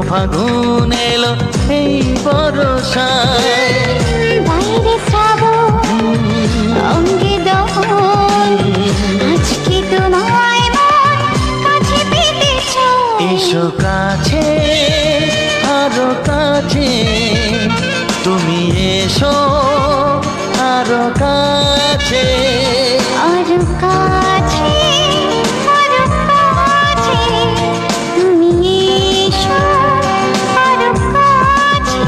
ফাগুন এলো এই বরষায়, বাইরে শ্রাবণ অঙ্গে দহন, আজকে তোমায় মন কাছে পেতে চায়। এসো কাছে আরো কাছে, তুমি এসো আরো কাছে। আরো কাছে, আরো কাছে, তুমি এসো আরো কাছে।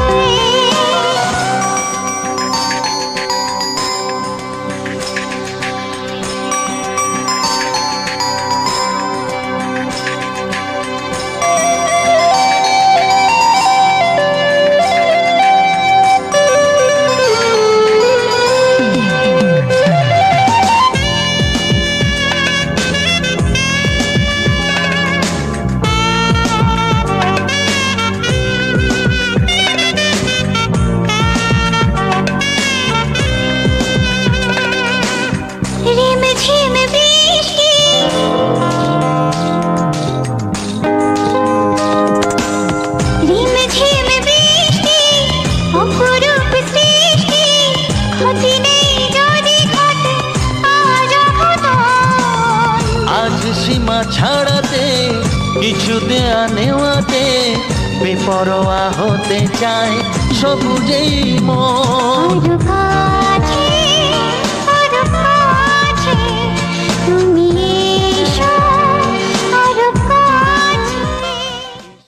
রিমঝিম বৃষ্টি, রিমঝিম বৃষ্টি, অপরূপ সৃষ্টি, ক্ষতি নেই যদি ঘটে আজ অঘটন। আজ সীমা ছাড়াতে, কিছু দেয়া নেওয়াতে, বেপরোয়া হতে চায় সবুজেই মন। আরো কাছে,